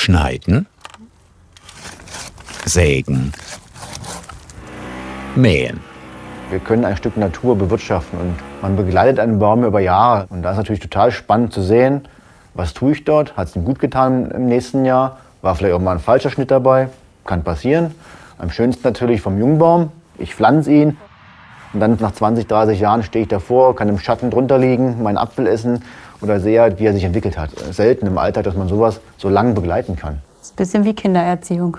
Schneiden, sägen, mähen. Wir können ein Stück Natur bewirtschaften und man begleitet einen Baum über Jahre. Und da ist natürlich total spannend zu sehen, was tue ich dort, hat es ihm gut getan im nächsten Jahr, war vielleicht auch mal ein falscher Schnitt dabei, kann passieren. Am schönsten natürlich vom Jungbaum, ich pflanze ihn und dann nach 20, 30 Jahren stehe ich davor, kann im Schatten drunter liegen, meinen Apfel essen oder sehe halt, wie er sich entwickelt hat. Selten im Alltag, dass man sowas so lange begleiten kann. Das ist ein bisschen wie Kindererziehung.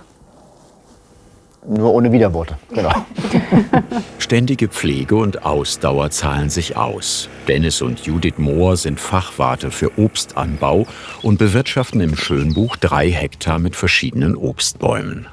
Nur ohne Widerworte, genau. Ständige Pflege und Ausdauer zahlen sich aus. Dennis und Judith Mohr sind Fachwarte für Obstanbau und bewirtschaften im Schönbuch 3 Hektar mit verschiedenen Obstbäumen.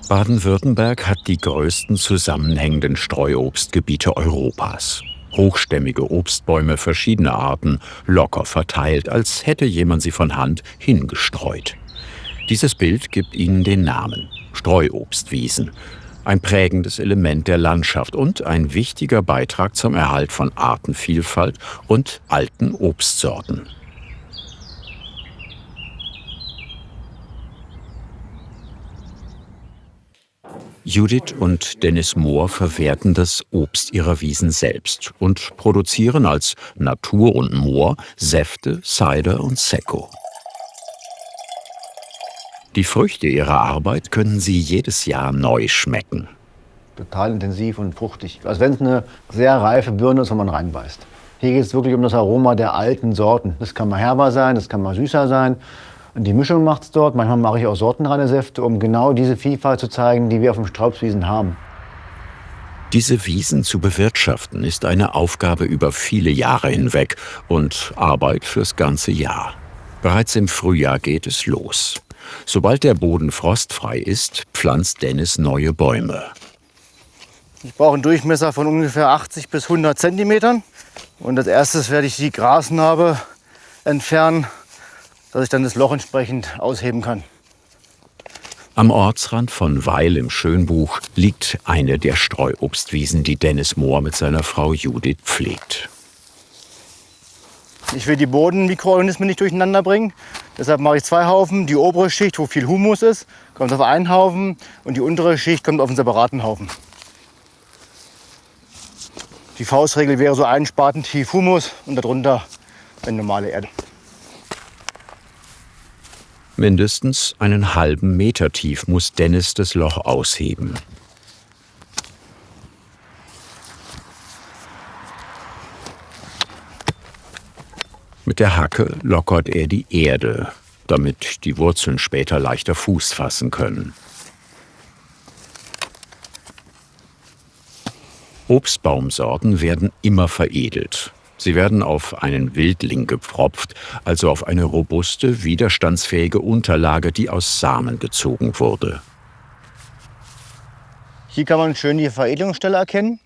Baden-Württemberg hat die größten zusammenhängenden Streuobstgebiete Europas. Hochstämmige Obstbäume verschiedener Arten, locker verteilt, als hätte jemand sie von Hand hingestreut. Dieses Bild gibt ihnen den Namen: Streuobstwiesen. Ein prägendes Element der Landschaft und ein wichtiger Beitrag zum Erhalt von Artenvielfalt und alten Obstsorten. Judith und Dennis Mohr verwerten das Obst ihrer Wiesen selbst und produzieren als Natur und Mohr Säfte, Cider und Sekko. Die Früchte ihrer Arbeit können sie jedes Jahr neu schmecken. Total intensiv und fruchtig. Als wenn es eine sehr reife Birne ist, wo man reinbeißt. Hier geht es wirklich um das Aroma der alten Sorten. Das kann mal herber sein, das kann mal süßer sein. Und die Mischung macht es dort. Manchmal mache ich auch sortenreine Säfte, um genau diese Vielfalt zu zeigen, die wir auf dem Straubswiesen haben. Diese Wiesen zu bewirtschaften ist eine Aufgabe über viele Jahre hinweg und Arbeit fürs ganze Jahr. Bereits im Frühjahr geht es los. Sobald der Boden frostfrei ist, pflanzt Dennis neue Bäume. Ich brauche einen Durchmesser von ungefähr 80 bis 100 Zentimetern. Und als erstes werde ich die Grasnarbe entfernen, dass ich dann das Loch entsprechend ausheben kann. Am Ortsrand von Weil im Schönbuch liegt eine der Streuobstwiesen, die Dennis Mohr mit seiner Frau Judith pflegt. Ich will die Bodenmikroorganismen nicht durcheinander bringen. Deshalb mache ich 2 Haufen. Die obere Schicht, wo viel Humus ist, kommt auf einen Haufen. Und die untere Schicht kommt auf einen separaten Haufen. Die Faustregel wäre so ein Spaten tief Humus und darunter eine normale Erde. Mindestens einen halben Meter tief muss Dennis das Loch ausheben. Mit der Hacke lockert er die Erde, damit die Wurzeln später leichter Fuß fassen können. Obstbaumsorten werden immer veredelt. Sie werden auf einen Wildling gepfropft, also auf eine robuste, widerstandsfähige Unterlage, die aus Samen gezogen wurde. Hier kann man schön die Veredelungsstelle erkennen.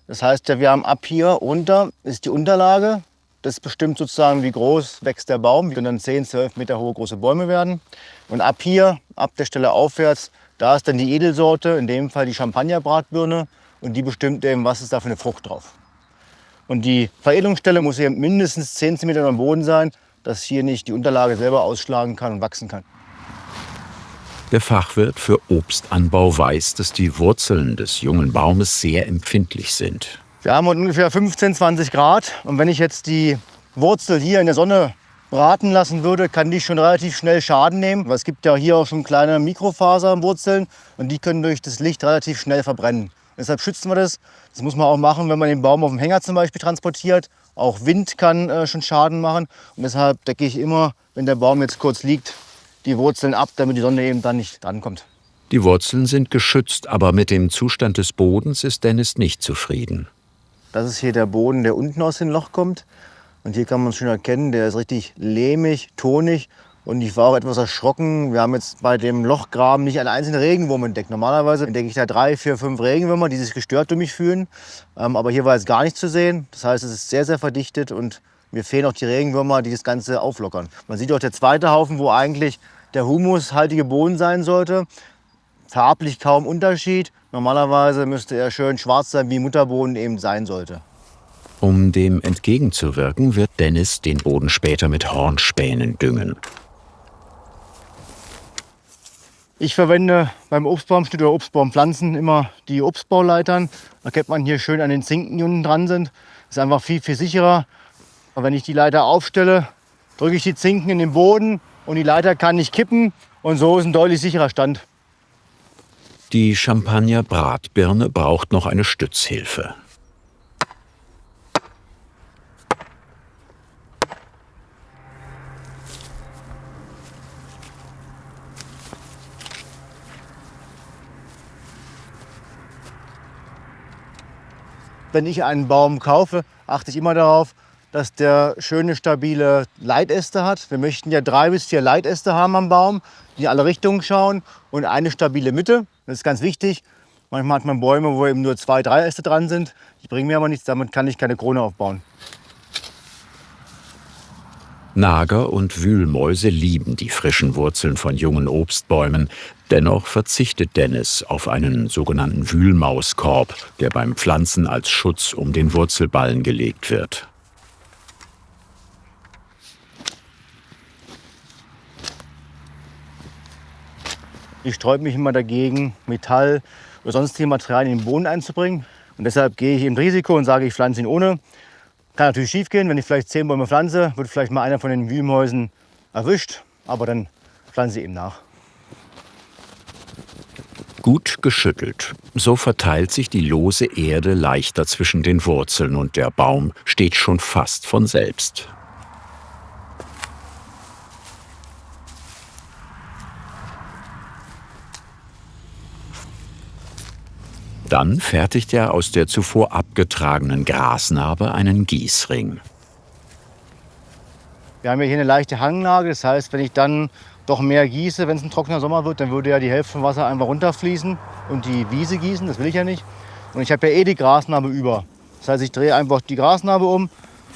Das heißt, wir haben ab hier runter ist die Unterlage. Das bestimmt sozusagen, wie groß wächst der Baum. Wir können dann 10, 12 Meter hohe große Bäume werden. Und ab hier, ab der Stelle aufwärts, da ist dann die Edelsorte, in dem Fall die Champagnerbratbirne. Und die bestimmt eben, was ist da für eine Frucht drauf. Und die Veredelungsstelle muss hier mindestens 10 cm am Boden sein, dass hier nicht die Unterlage selber ausschlagen kann und wachsen kann. Der Fachwirt für Obstanbau weiß, dass die Wurzeln des jungen Baumes sehr empfindlich sind. Wir haben ungefähr 15, 20 Grad. Und wenn ich jetzt die Wurzel hier in der Sonne braten lassen würde, kann die schon relativ schnell Schaden nehmen. Weil es gibt ja hier auch schon kleine Mikrofaserwurzeln und die können durch das Licht relativ schnell verbrennen. Deshalb schützen wir das. Das muss man auch machen, wenn man den Baum auf dem Hänger zum Beispiel transportiert. Auch Wind kann schon Schaden machen. Und deshalb decke ich immer, wenn der Baum jetzt kurz liegt, die Wurzeln ab, damit die Sonne eben dann nicht drankommt. Die Wurzeln sind geschützt, aber mit dem Zustand des Bodens ist Dennis nicht zufrieden. Das ist hier der Boden, der unten aus dem Loch kommt. Und hier kann man es schon erkennen, der ist richtig lehmig, tonig. Und ich war auch etwas erschrocken. Wir haben jetzt bei dem Lochgraben nicht einen einzelnen Regenwurm entdeckt. Normalerweise entdecke ich da 3, 4, 5 Regenwürmer, die sich gestört durch mich fühlen. Aber hier war jetzt gar nichts zu sehen. Das heißt, es ist sehr, sehr verdichtet und mir fehlen auch die Regenwürmer, die das Ganze auflockern. Man sieht auch der zweite Haufen, wo eigentlich der humushaltige Boden sein sollte. Farblich kaum Unterschied. Normalerweise müsste er schön schwarz sein, wie Mutterboden eben sein sollte. Um dem entgegenzuwirken, wird Dennis den Boden später mit Hornspänen düngen. Ich verwende beim Obstbaumschnitt oder Obstbaumpflanzen immer die Obstbauleitern. Da kennt man hier schön an den Zinken, die unten dran sind. Das ist einfach viel, viel sicherer. Und wenn ich die Leiter aufstelle, drücke ich die Zinken in den Boden und die Leiter kann nicht kippen. Und so ist ein deutlich sicherer Stand. Die Champagner-Bratbirne braucht noch eine Stützhilfe. Wenn ich einen Baum kaufe, achte ich immer darauf, dass der schöne, stabile Leitäste hat. Wir möchten ja 3 bis 4 Leitäste haben am Baum, die in alle Richtungen schauen und eine stabile Mitte. Das ist ganz wichtig. Manchmal hat man Bäume, wo eben nur 2, 3 Äste dran sind. Die bringen mir aber nichts, damit kann ich keine Krone aufbauen. Nager und Wühlmäuse lieben die frischen Wurzeln von jungen Obstbäumen. Dennoch verzichtet Dennis auf einen sogenannten Wühlmauskorb, der beim Pflanzen als Schutz um den Wurzelballen gelegt wird. Ich sträube mich immer dagegen, Metall oder sonstige Materialien in den Boden einzubringen. Und deshalb gehe ich eben Risiko und sage, ich pflanze ihn ohne. Kann natürlich schief gehen, wenn ich vielleicht 10 Bäume pflanze, wird vielleicht mal einer von den Wühlmäusen erwischt, aber dann pflanze ich eben nach. Gut geschüttelt. So verteilt sich die lose Erde leichter zwischen den Wurzeln und der Baum steht schon fast von selbst. Dann fertigt er aus der zuvor abgetragenen Grasnarbe einen Gießring. Wir haben ja hier eine leichte Hanglage, das heißt, wenn ich dann doch mehr gieße, wenn es ein trockener Sommer wird, dann würde ja die Hälfte vom Wasser einfach runterfließen und die Wiese gießen, das will ich ja nicht. Und ich habe ja die Grasnarbe über. Das heißt, ich drehe einfach die Grasnarbe um,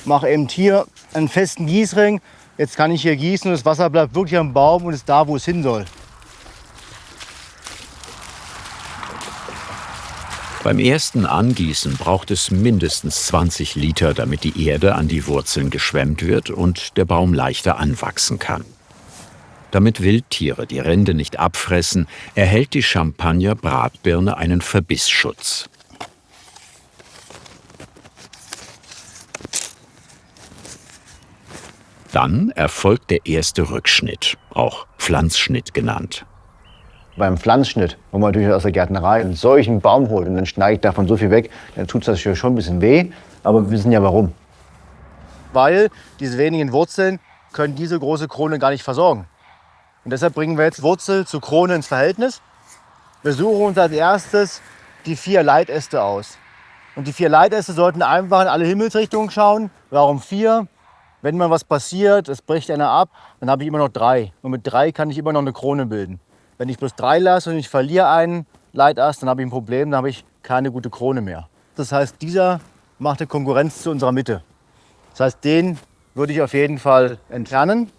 mache eben hier einen festen Gießring. Jetzt kann ich hier gießen und das Wasser bleibt wirklich am Baum und ist da, wo es hin soll. Beim ersten Angießen braucht es mindestens 20 Liter, damit die Erde an die Wurzeln geschwemmt wird und der Baum leichter anwachsen kann. Damit Wildtiere die Rinde nicht abfressen, erhält die Champagner-Bratbirne einen Verbissschutz. Dann erfolgt der erste Rückschnitt, auch Pflanzschnitt genannt. Beim Pflanzschnitt, wo man natürlich aus der Gärtnerei einen solchen Baum holt und dann schneide ich davon so viel weg, dann tut das schon ein bisschen weh. Aber wir wissen ja warum. Weil diese wenigen Wurzeln können diese große Krone gar nicht versorgen. Und deshalb bringen wir jetzt Wurzel zu Krone ins Verhältnis. Wir suchen uns als erstes die 4 Leitäste aus. Und die 4 Leitäste sollten einfach in alle Himmelsrichtungen schauen. Warum 4? Wenn mal was passiert, es bricht einer ab, dann habe ich immer noch 3. Und mit 3 kann ich immer noch eine Krone bilden. Wenn ich bloß 3 lasse und ich verliere einen Leitast, dann habe ich ein Problem, dann habe ich keine gute Krone mehr. Das heißt, dieser macht eine Konkurrenz zu unserer Mitte. Das heißt, den würde ich auf jeden Fall entfernen.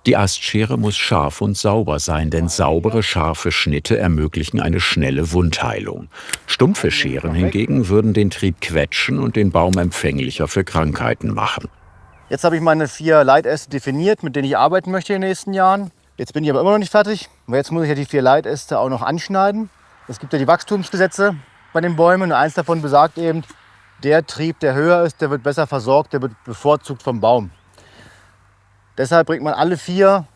Die Astschere muss scharf und sauber sein, denn saubere, scharfe Schnitte ermöglichen eine schnelle Wundheilung. Stumpfe Scheren hingegen würden den Trieb quetschen und den Baum empfänglicher für Krankheiten machen. Jetzt habe ich meine 4 Leitäste definiert, mit denen ich arbeiten möchte in den nächsten Jahren. Jetzt bin ich aber immer noch nicht fertig. Und jetzt muss ich ja die 4 Leitäste auch noch anschneiden. Es gibt ja die Wachstumsgesetze bei den Bäumen. Und eins davon besagt eben, der Trieb, der höher ist, der wird besser versorgt, der wird bevorzugt vom Baum. Deshalb bringt man alle 4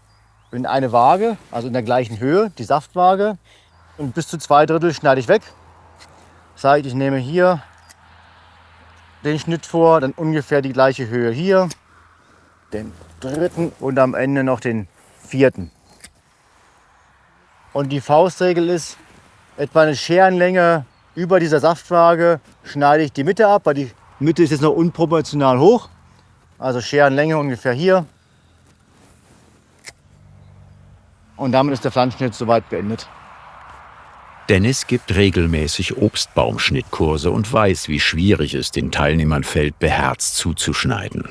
in eine Waage, also in der gleichen Höhe, die Saftwaage. Und bis zu 2/3 schneide ich weg. Das heißt, ich nehme hier den Schnitt vor, dann ungefähr die gleiche Höhe hier, den 3. und am Ende noch den 4. Und die Faustregel ist, etwa eine Scherenlänge über dieser Saftwaage schneide ich die Mitte ab, weil die Mitte ist jetzt noch unproportional hoch. Also Scherenlänge ungefähr hier. Und damit ist der Pflanzenschnitt soweit beendet. Dennis gibt regelmäßig Obstbaumschnittkurse und weiß, wie schwierig es den Teilnehmern fällt, beherzt zuzuschneiden.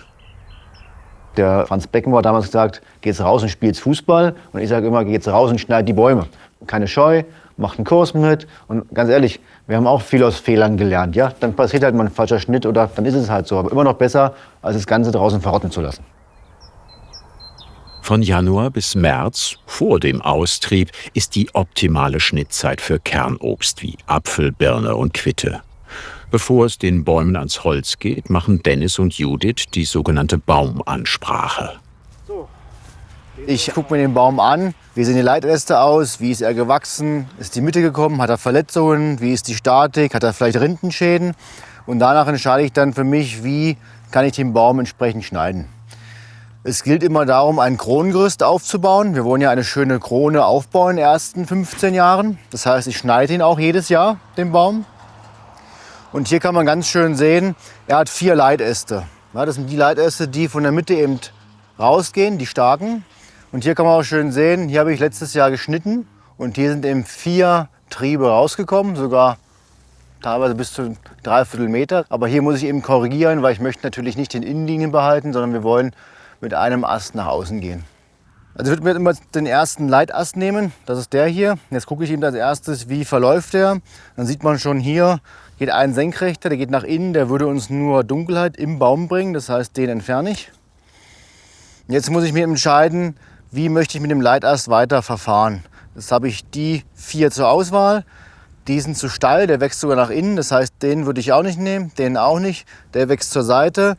Der Franz Beckenbauer hat damals gesagt, geht's raus und spielt's Fußball. Und ich sage immer, geht's raus und schneidet die Bäume. Keine Scheu, macht einen Kurs mit. Und ganz ehrlich, wir haben auch viel aus Fehlern gelernt. Ja? Dann passiert halt mal ein falscher Schnitt oder dann ist es halt so. Aber immer noch besser, als das Ganze draußen verrotten zu lassen. Von Januar bis März, vor dem Austrieb, ist die optimale Schnittzeit für Kernobst wie Apfel, Birne und Quitte. Bevor es den Bäumen ans Holz geht, machen Dennis und Judith die sogenannte Baumansprache. Ich gucke mir den Baum an, wie sehen die Leitäste aus, wie ist er gewachsen, ist die Mitte gekommen, hat er Verletzungen, wie ist die Statik, hat er vielleicht Rindenschäden. Und danach entscheide ich dann für mich, wie kann ich den Baum entsprechend schneiden. Es gilt immer darum, ein Kronengerüst aufzubauen. Wir wollen ja eine schöne Krone aufbauen in den ersten 15 Jahren. Das heißt, ich schneide ihn auch jedes Jahr, den Baum. Und hier kann man ganz schön sehen, er hat 4 Leitäste. Ja, das sind die Leitäste, die von der Mitte eben rausgehen, die starken. Und hier kann man auch schön sehen, hier habe ich letztes Jahr geschnitten. Und hier sind eben 4 Triebe rausgekommen, sogar teilweise bis zu 3/4 Meter. Aber hier muss ich eben korrigieren, weil ich möchte natürlich nicht den Innenlinien behalten, sondern wir wollen mit einem Ast nach außen gehen. Also ich würde mir immer den ersten Leitast nehmen, das ist der hier. Jetzt gucke ich eben als erstes, wie verläuft der. Dann sieht man schon hier, geht ein senkrechter, der geht nach innen, der würde uns nur Dunkelheit im Baum bringen, das heißt, den entferne ich. Jetzt muss ich mir entscheiden, wie möchte ich mit dem Leitast weiter verfahren. Jetzt habe ich die 4 zur Auswahl. Die sind zu steil, der wächst sogar nach innen, das heißt, den würde ich auch nicht nehmen, den auch nicht. Der wächst zur Seite.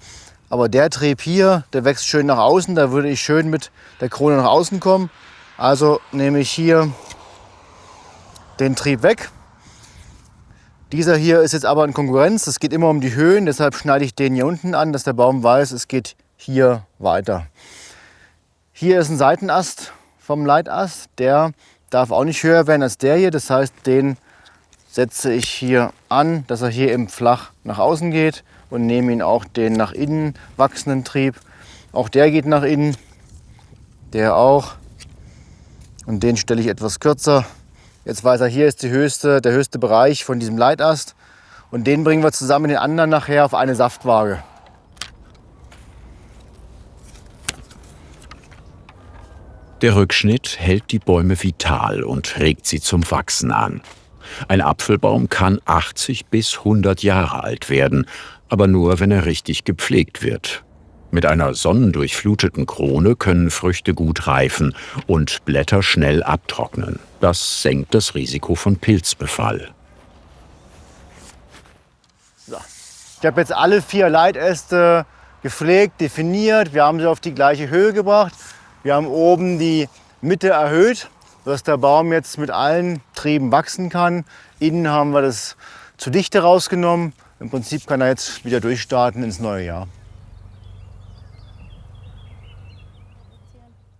Aber der Trieb hier, der wächst schön nach außen, da würde ich schön mit der Krone nach außen kommen. Also nehme ich hier den Trieb weg. Dieser hier ist jetzt aber in Konkurrenz, es geht immer um die Höhen, deshalb schneide ich den hier unten an, dass der Baum weiß, es geht hier weiter. Hier ist ein Seitenast vom Leitast, der darf auch nicht höher werden als der hier, das heißt, den setze ich hier an, dass er hier eben flach nach außen geht. Und nehme ihn auch den nach innen wachsenden Trieb. Auch der geht nach innen, der auch. Und den stelle ich etwas kürzer. Jetzt weiß er, hier ist der höchste Bereich von diesem Leitast. Und den bringen wir zusammen mit den anderen nachher auf eine Saftwaage. Der Rückschnitt hält die Bäume vital und regt sie zum Wachsen an. Ein Apfelbaum kann 80 bis 100 Jahre alt werden, aber nur, wenn er richtig gepflegt wird. Mit einer sonnendurchfluteten Krone können Früchte gut reifen und Blätter schnell abtrocknen. Das senkt das Risiko von Pilzbefall. So. Ich habe jetzt alle 4 Leitäste gepflegt, definiert. Wir haben sie auf die gleiche Höhe gebracht. Wir haben oben die Mitte erhöht, sodass der Baum jetzt mit allen Trieben wachsen kann. Innen haben wir das zu dichte rausgenommen. Im Prinzip kann er jetzt wieder durchstarten ins neue Jahr.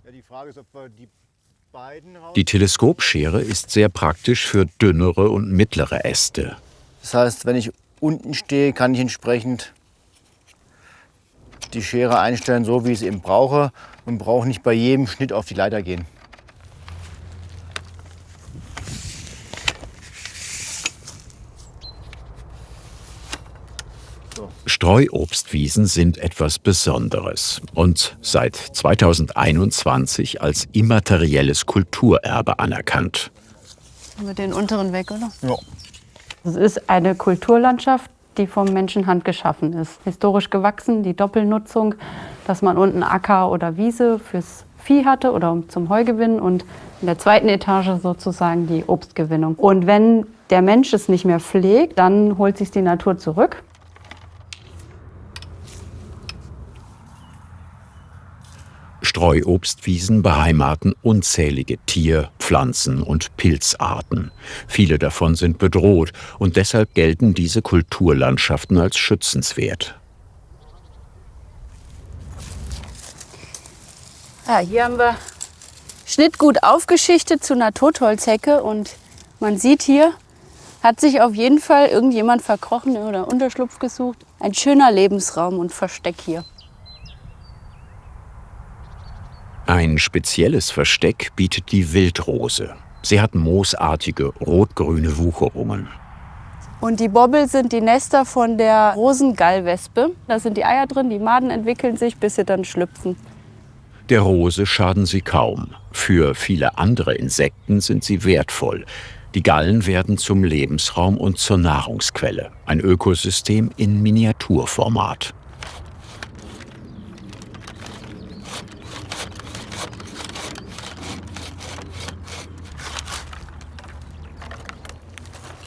Die Frage ist, ob wir die beiden Die Teleskopschere ist sehr praktisch für dünnere und mittlere Äste. Das heißt, wenn ich unten stehe, kann ich entsprechend die Schere einstellen, so wie ich es eben brauche. Und brauche nicht bei jedem Schnitt auf die Leiter gehen. Streuobstwiesen sind etwas Besonderes und seit 2021 als immaterielles Kulturerbe anerkannt. Mit den unteren weg, oder? Ja. Es ist eine Kulturlandschaft, die vom Menschen handgeschaffen ist. Historisch gewachsen, die Doppelnutzung, dass man unten Acker oder Wiese fürs Vieh hatte oder zum Heugewinn und in der zweiten Etage sozusagen die Obstgewinnung. Und wenn der Mensch es nicht mehr pflegt, dann holt sich die Natur zurück. Streuobstwiesen beheimaten unzählige Tier-, Pflanzen- und Pilzarten. Viele davon sind bedroht und deshalb gelten diese Kulturlandschaften als schützenswert. Ja, hier haben wir Schnittgut aufgeschichtet zu einer Totholzhecke und man sieht hier, hat sich auf jeden Fall irgendjemand verkrochen oder Unterschlupf gesucht. Ein schöner Lebensraum und Versteck hier. Ein spezielles Versteck bietet die Wildrose. Sie hat moosartige, rot-grüne Wucherungen. Und die Bobbel sind die Nester von der Rosengallwespe. Da sind die Eier drin, die Maden entwickeln sich, bis sie dann schlüpfen. Der Rose schaden sie kaum. Für viele andere Insekten sind sie wertvoll. Die Gallen werden zum Lebensraum und zur Nahrungsquelle. Ein Ökosystem in Miniaturformat.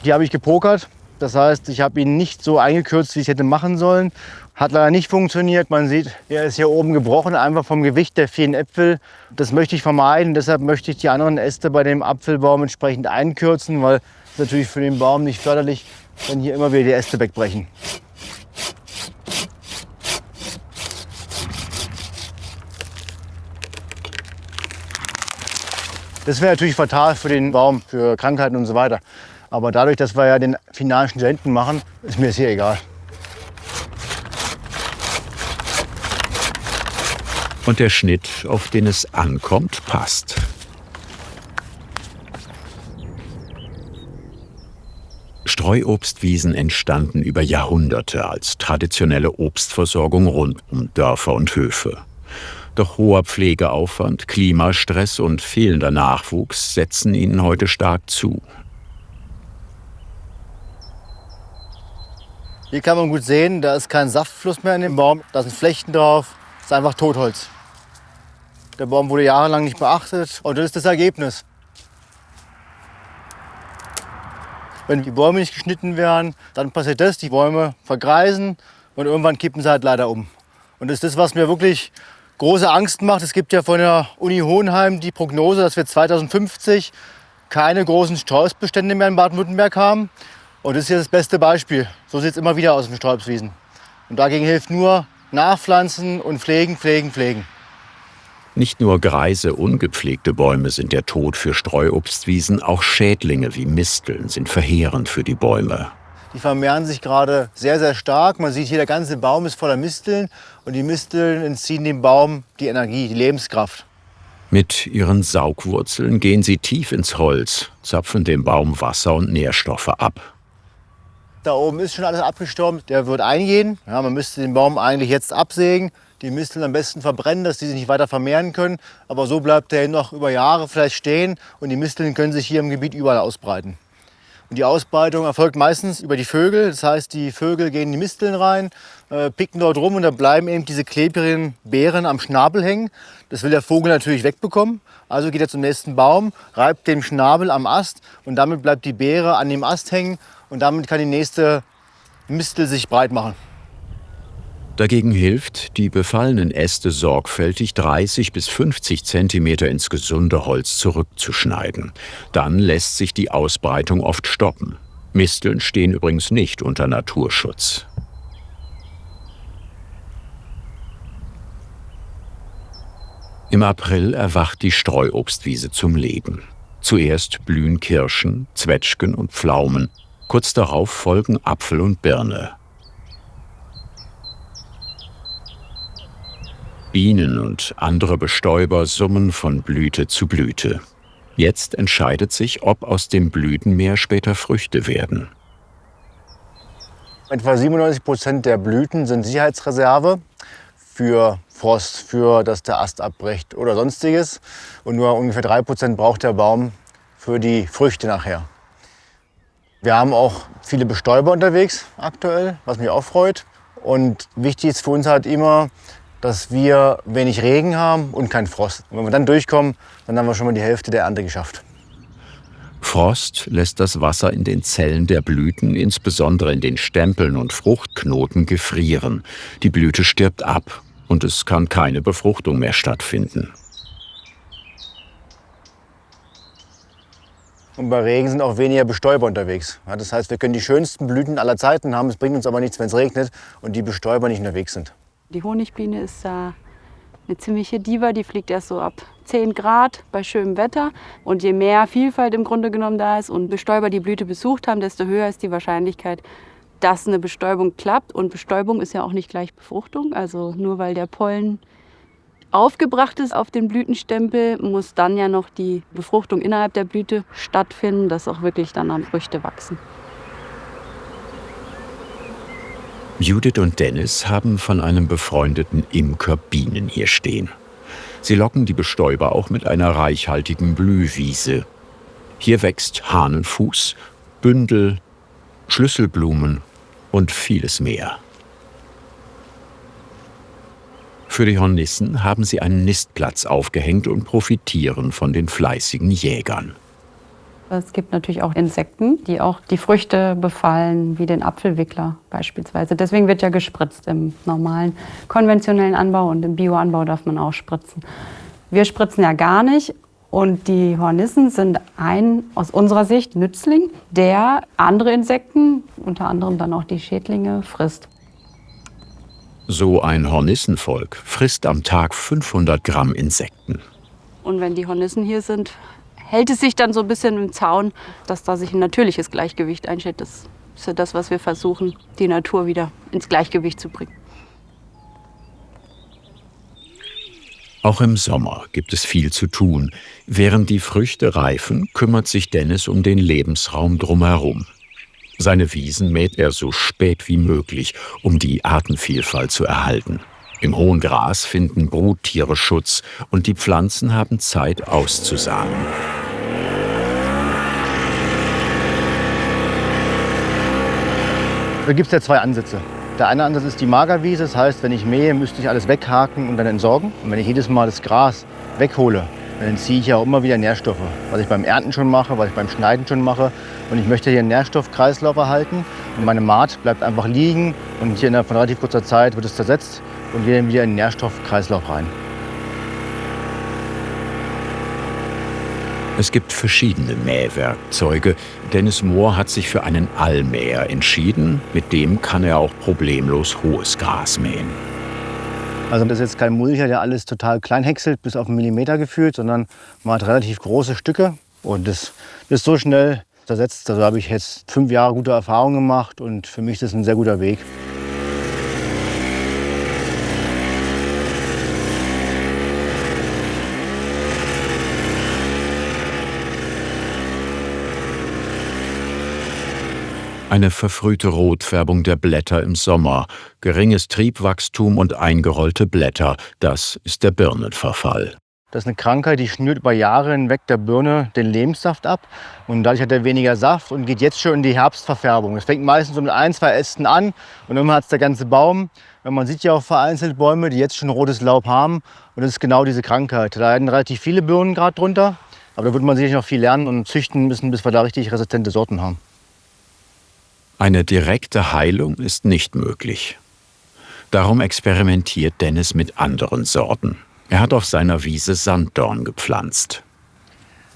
Die habe ich gepokert. Das heißt, ich habe ihn nicht so eingekürzt, wie ich hätte machen sollen. Hat leider nicht funktioniert. Man sieht, er ist hier oben gebrochen, einfach vom Gewicht der vielen Äpfel. Das möchte ich vermeiden. Deshalb möchte ich die anderen Äste bei dem Apfelbaum entsprechend einkürzen, weil es natürlich für den Baum nicht förderlich, wenn hier immer wieder die Äste wegbrechen. Das wäre natürlich fatal für den Baum, für Krankheiten und so weiter. Aber dadurch, dass wir ja den finalen Schnitt hinten machen, ist mir das hier egal. Und der Schnitt, auf den es ankommt, passt. Streuobstwiesen entstanden über Jahrhunderte als traditionelle Obstversorgung rund um Dörfer und Höfe. Doch hoher Pflegeaufwand, Klimastress und fehlender Nachwuchs setzen ihnen heute stark zu. Hier kann man gut sehen, da ist kein Saftfluss mehr in dem Baum. Da sind Flechten drauf, das ist einfach Totholz. Der Baum wurde jahrelang nicht beachtet und das ist das Ergebnis. Wenn die Bäume nicht geschnitten werden, dann passiert das, die Bäume vergreisen und irgendwann kippen sie halt leider um. Und das ist das, was mir wirklich große Angst macht. Es gibt ja von der Uni Hohenheim die Prognose, dass wir 2050 keine großen Straußbestände mehr in Baden-Württemberg haben. Und das ist jetzt das beste Beispiel. So sieht es immer wieder aus im Sträuobstwiesen. Und dagegen hilft nur Nachpflanzen und Pflegen, Pflegen, Pflegen. Nicht nur greise, ungepflegte Bäume sind der Tod für Streuobstwiesen, auch Schädlinge wie Misteln sind verheerend für die Bäume. Die vermehren sich gerade sehr, sehr stark. Man sieht hier, der ganze Baum ist voller Misteln. Und die Misteln entziehen dem Baum die Energie, die Lebenskraft. Mit ihren Saugwurzeln gehen sie tief ins Holz, zapfen dem Baum Wasser und Nährstoffe ab. Da oben ist schon alles abgestorben, der wird eingehen. Ja, man müsste den Baum eigentlich jetzt absägen, die Misteln am besten verbrennen, dass die sich nicht weiter vermehren können. Aber so bleibt der noch über Jahre vielleicht stehen und die Misteln können sich hier im Gebiet überall ausbreiten. Und die Ausbreitung erfolgt meistens über die Vögel. Das heißt, die Vögel gehen in die Misteln rein, picken dort rum und da bleiben eben diese klebrigen Beeren am Schnabel hängen. Das will der Vogel natürlich wegbekommen. Also geht er zum nächsten Baum, reibt den Schnabel am Ast und damit bleibt die Beere an dem Ast hängen und damit kann die nächste Mistel sich breit machen. Dagegen hilft, die befallenen Äste sorgfältig 30 bis 50 Zentimeter ins gesunde Holz zurückzuschneiden. Dann lässt sich die Ausbreitung oft stoppen. Misteln stehen übrigens nicht unter Naturschutz. Im April erwacht die Streuobstwiese zum Leben. Zuerst blühen Kirschen, Zwetschgen und Pflaumen. Kurz darauf folgen Apfel und Birne. Bienen und andere Bestäuber summen von Blüte zu Blüte. Jetzt entscheidet sich, ob aus dem Blütenmeer später Früchte werden. Etwa 97% der Blüten sind Sicherheitsreserve für Frost, für dass der Ast abbricht oder sonstiges. Und nur ungefähr 3% braucht der Baum für die Früchte nachher. Wir haben auch viele Bestäuber unterwegs aktuell, was mich auch freut. Und wichtig ist für uns halt immer, dass wir wenig Regen haben und keinen Frost. Und wenn wir dann durchkommen, dann haben wir schon mal die Hälfte der Ernte geschafft. Frost lässt das Wasser in den Zellen der Blüten, insbesondere in den Stempeln und Fruchtknoten, gefrieren. Die Blüte stirbt ab und es kann keine Befruchtung mehr stattfinden. Und bei Regen sind auch weniger Bestäuber unterwegs. Ja, das heißt, wir können die schönsten Blüten aller Zeiten haben. Es bringt uns aber nichts, wenn es regnet und die Bestäuber nicht unterwegs sind. Die Honigbiene ist da eine ziemliche Diva, die fliegt erst so ab 10 Grad bei schönem Wetter. Und je mehr Vielfalt im Grunde genommen da ist und Bestäuber die Blüte besucht haben, desto höher ist die Wahrscheinlichkeit, dass eine Bestäubung klappt. Und Bestäubung ist ja auch nicht gleich Befruchtung. Also nur weil der Pollen aufgebracht ist auf den Blütenstempel, muss dann ja noch die Befruchtung innerhalb der Blüte stattfinden, dass auch wirklich dann am Früchte wachsen. Judith und Dennis haben von einem befreundeten Imker Bienen hier stehen. Sie locken die Bestäuber auch mit einer reichhaltigen Blühwiese. Hier wächst Hahnenfuß, Bündel, Schlüsselblumen und vieles mehr. Für die Hornissen haben sie einen Nistplatz aufgehängt und profitieren von den fleißigen Jägern. Es gibt natürlich auch Insekten, die auch die Früchte befallen, wie den Apfelwickler beispielsweise. Deswegen wird ja gespritzt im normalen, konventionellen Anbau, und im Bioanbau darf man auch spritzen. Wir spritzen ja gar nicht, und die Hornissen sind ein, aus unserer Sicht, Nützling, der andere Insekten, unter anderem dann auch die Schädlinge, frisst. So ein Hornissenvolk frisst am Tag 500 Gramm Insekten. Und wenn die Hornissen hier sind, hält es sich dann so ein bisschen im Zaun, dass da sich ein natürliches Gleichgewicht einstellt. Das ist ja das, was wir versuchen, die Natur wieder ins Gleichgewicht zu bringen. Auch im Sommer gibt es viel zu tun. Während die Früchte reifen, kümmert sich Dennis um den Lebensraum drumherum. Seine Wiesen mäht er so spät wie möglich, um die Artenvielfalt zu erhalten. Im hohen Gras finden Bruttiere Schutz und die Pflanzen haben Zeit auszusamen. Da gibt es ja zwei Ansätze. Der eine Ansatz ist die Magerwiese, das heißt, wenn ich mähe, müsste ich alles weghaken und dann entsorgen. Und wenn ich jedes Mal das Gras weghole, dann entziehe ich ja auch immer wieder Nährstoffe. Was ich beim Ernten schon mache, was ich beim Schneiden schon mache. Und ich möchte hier einen Nährstoffkreislauf erhalten. Und meine Maat bleibt einfach liegen und hier innerhalb von relativ kurzer Zeit wird es zersetzt und wir gehen wieder in den Nährstoffkreislauf rein. Es gibt verschiedene Mähwerkzeuge. Dennis Mohr hat sich für einen Allmäher entschieden. Mit dem kann er auch problemlos hohes Gras mähen. Also das ist jetzt kein Mulcher, der alles total klein häckselt, bis auf einen Millimeter gefühlt, sondern man hat relativ große Stücke und das ist so schnell zersetzt. Also habe ich jetzt 5 Jahre gute Erfahrung gemacht und für mich ist das ein sehr guter Weg. Eine verfrühte Rotfärbung der Blätter im Sommer, geringes Triebwachstum und eingerollte Blätter, das ist der Birnenverfall. Das ist eine Krankheit, die schnürt über Jahre hinweg der Birne den Lebenssaft ab. Und dadurch hat er weniger Saft und geht jetzt schon in die Herbstverfärbung. Es fängt meistens so mit 1, 2 Ästen an und irgendwann hat es der ganze Baum. Und man sieht ja auch vereinzelt Bäume, die jetzt schon rotes Laub haben. Und das ist genau diese Krankheit. Da leiden relativ viele Birnen gerade drunter. Aber da wird man sicherlich noch viel lernen und züchten müssen, bis wir da richtig resistente Sorten haben. Eine direkte Heilung ist nicht möglich. Darum experimentiert Dennis mit anderen Sorten. Er hat auf seiner Wiese Sanddorn gepflanzt.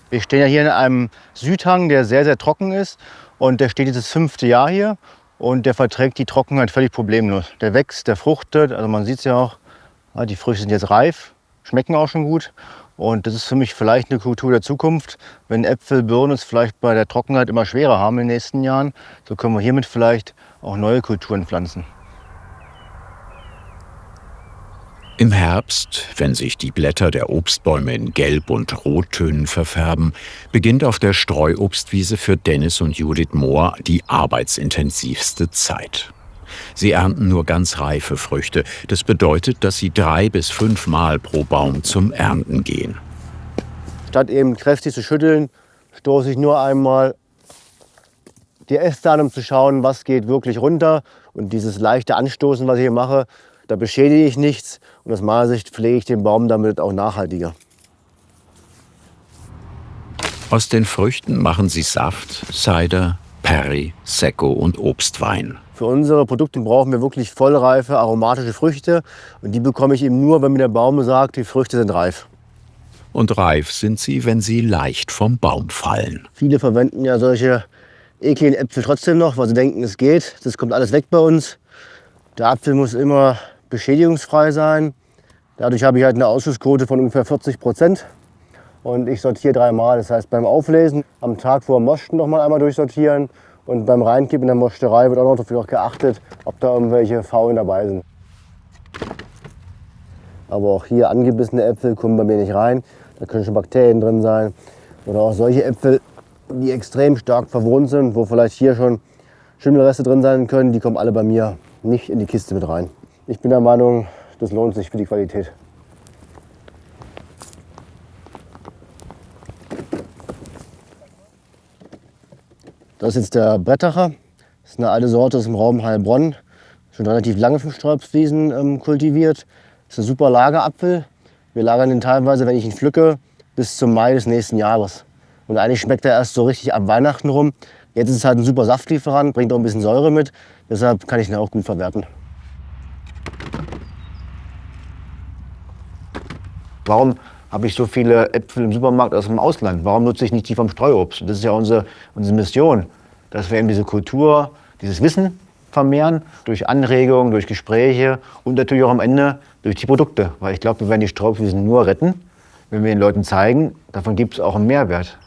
Wir stehen ja hier in einem Südhang, der sehr, sehr trocken ist. Und der steht jetzt das 5. Jahr hier. Und der verträgt die Trockenheit völlig problemlos. Der wächst, der fruchtet. Also man sieht es ja auch, die Früchte sind jetzt reif, schmecken auch schon gut. Und das ist für mich vielleicht eine Kultur der Zukunft. Wenn Äpfel, Birnen es vielleicht bei der Trockenheit immer schwerer haben in den nächsten Jahren, so können wir hiermit vielleicht auch neue Kulturen pflanzen. Im Herbst, wenn sich die Blätter der Obstbäume in Gelb- und Rottönen verfärben, beginnt auf der Streuobstwiese für Dennis und Judith Mohr die arbeitsintensivste Zeit. Sie ernten nur ganz reife Früchte. Das bedeutet, dass sie 3 bis 5 Mal pro Baum zum Ernten gehen. Statt eben kräftig zu schütteln, stoße ich nur einmal die Äste an, um zu schauen, was geht wirklich runter. Und dieses leichte Anstoßen, was ich hier mache, da beschädige ich nichts. Und aus meiner Sicht pflege ich den Baum damit auch nachhaltiger. Aus den Früchten machen sie Saft, Cider, Perry, Secco und Obstwein. Für unsere Produkte brauchen wir wirklich vollreife, aromatische Früchte. Und die bekomme ich eben nur, wenn mir der Baum sagt, die Früchte sind reif. Und reif sind sie, wenn sie leicht vom Baum fallen. Viele verwenden ja solche ekligen Äpfel trotzdem noch, weil sie denken, es geht. Das kommt alles weg bei uns. Der Apfel muss immer beschädigungsfrei sein. Dadurch habe ich halt eine Ausschussquote von ungefähr 40%. Und ich sortiere 3-mal. Das heißt, beim Auflesen am Tag vor Moschen noch mal einmal durchsortieren. Und beim Reinkippen in der Mosterei wird auch noch dafür geachtet, ob da irgendwelche Faulen dabei sind. Aber auch hier angebissene Äpfel kommen bei mir nicht rein. Da können schon Bakterien drin sein. Oder auch solche Äpfel, die extrem stark verwunden sind, wo vielleicht hier schon Schimmelreste drin sein können, die kommen alle bei mir nicht in die Kiste mit rein. Ich bin der Meinung, das lohnt sich für die Qualität. Das ist jetzt der Brettacher. Das ist eine alte Sorte aus dem Raum Heilbronn. Schon relativ lange für Sträuobstwiesen kultiviert. Das ist ein super Lagerapfel. Wir lagern den teilweise, wenn ich ihn pflücke, bis zum Mai des nächsten Jahres. Und eigentlich schmeckt er erst so richtig ab Weihnachten rum. Jetzt ist es halt ein super Saftlieferant, bringt auch ein bisschen Säure mit. Deshalb kann ich ihn auch gut verwerten. Warum habe ich so viele Äpfel im Supermarkt aus dem Ausland? Warum nutze ich nicht die vom Streuobst? Das ist ja unsere Mission, dass wir eben diese Kultur, dieses Wissen vermehren durch Anregungen, durch Gespräche und natürlich auch am Ende durch die Produkte. Weil ich glaube, wir werden die Streuobstwiesen nur retten, wenn wir den Leuten zeigen, davon gibt es auch einen Mehrwert.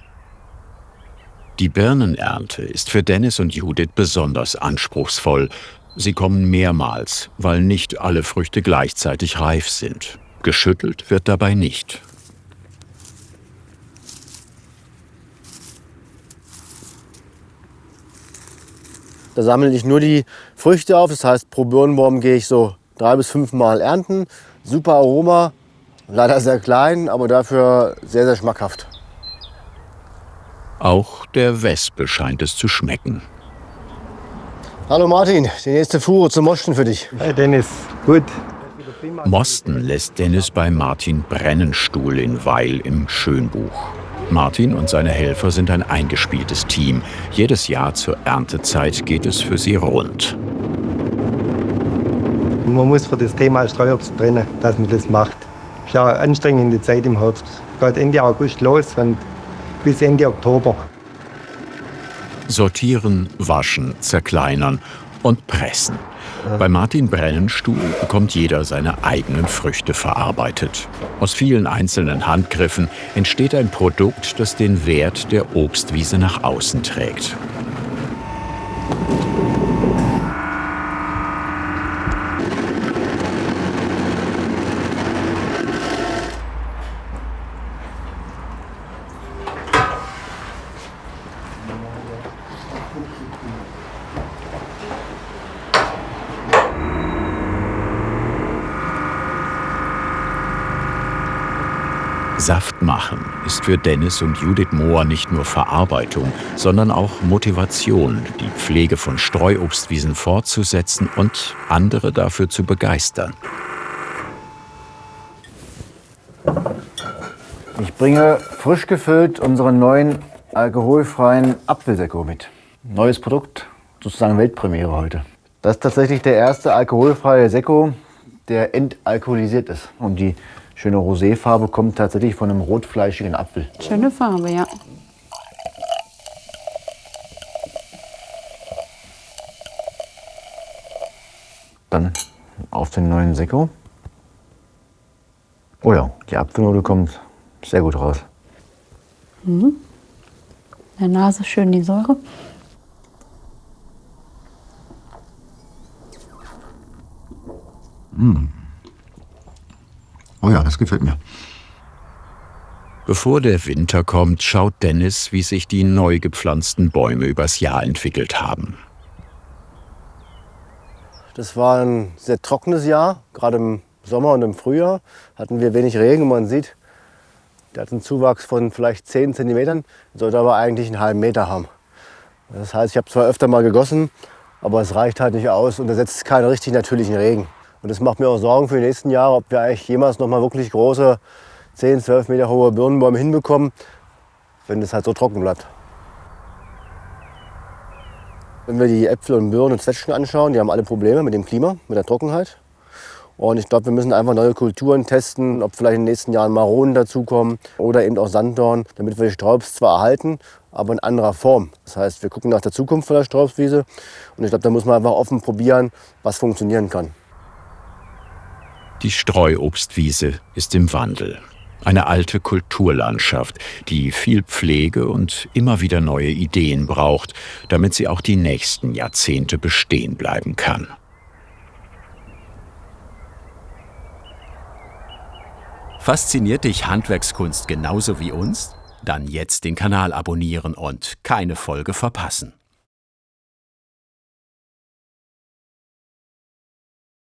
Die Birnenernte ist für Dennis und Judith besonders anspruchsvoll. Sie kommen mehrmals, weil nicht alle Früchte gleichzeitig reif sind. Geschüttelt wird dabei nicht. Da sammle ich nur die Früchte auf. Das heißt, pro Birnenbaum gehe ich so 3 bis 5 Mal ernten. Super Aroma, leider sehr klein, aber dafür sehr, sehr schmackhaft. Auch der Wespe scheint es zu schmecken. Hallo Martin, die nächste Fuhre zum Mosten für dich. Hey Dennis, gut. Mosten lässt Dennis bei Martin Brennenstuhl in Weil im Schönbuch. Martin und seine Helfer sind ein eingespieltes Team. Jedes Jahr zur Erntezeit geht es für sie rund. Man muss für das Thema Streuobst brennen, dass man das macht. Es ist ja eine anstrengende Zeit im Herbst. Es geht Ende August los und bis Ende Oktober. Sortieren, waschen, zerkleinern und pressen. Bei Martin Brennenstuhl bekommt jeder seine eigenen Früchte verarbeitet. Aus vielen einzelnen Handgriffen entsteht ein Produkt, das den Wert der Obstwiese nach außen trägt. Saft machen ist für Dennis und Judith Mohr nicht nur Verarbeitung, sondern auch Motivation, die Pflege von Streuobstwiesen fortzusetzen und andere dafür zu begeistern. Ich bringe frisch gefüllt unseren neuen alkoholfreien Apfelsekko mit. Neues Produkt, sozusagen Weltpremiere heute. Das ist tatsächlich der erste alkoholfreie Sekko, der entalkoholisiert ist. Und die schöne Roséfarbe kommt tatsächlich von einem rotfleischigen Apfel. Schöne Farbe, ja. Dann auf den neuen Sekko. Oh ja, die Apfelnote kommt sehr gut raus. In der Nase schön die Säure. Oh ja, das gefällt mir. Bevor der Winter kommt, schaut Dennis, wie sich die neu gepflanzten Bäume übers Jahr entwickelt haben. Das war ein sehr trockenes Jahr. Gerade im Sommer und im Frühjahr hatten wir wenig Regen. Man sieht, der hat einen Zuwachs von vielleicht 10 cm, sollte aber eigentlich einen halben Meter haben. Das heißt, ich habe zwar öfter mal gegossen, aber es reicht halt nicht aus und ersetzt keinen richtig natürlichen Regen. Und das macht mir auch Sorgen für die nächsten Jahre, ob wir eigentlich jemals noch mal wirklich große, 10, 12 Meter hohe Birnenbäume hinbekommen, wenn es halt so trocken bleibt. Wenn wir die Äpfel und Birnen und Zwetschgen anschauen, die haben alle Probleme mit dem Klima, mit der Trockenheit. Und ich glaube, wir müssen einfach neue Kulturen testen, ob vielleicht in den nächsten Jahren Maronen dazukommen oder eben auch Sanddorn, damit wir die Strauobst zwar erhalten, aber in anderer Form. Das heißt, wir gucken nach der Zukunft von der Strauobstwiese und ich glaube, da muss man einfach offen probieren, was funktionieren kann. Die Streuobstwiese ist im Wandel. Eine alte Kulturlandschaft, die viel Pflege und immer wieder neue Ideen braucht, damit sie auch die nächsten Jahrzehnte bestehen bleiben kann. Fasziniert dich Handwerkskunst genauso wie uns? Dann jetzt den Kanal abonnieren und keine Folge verpassen.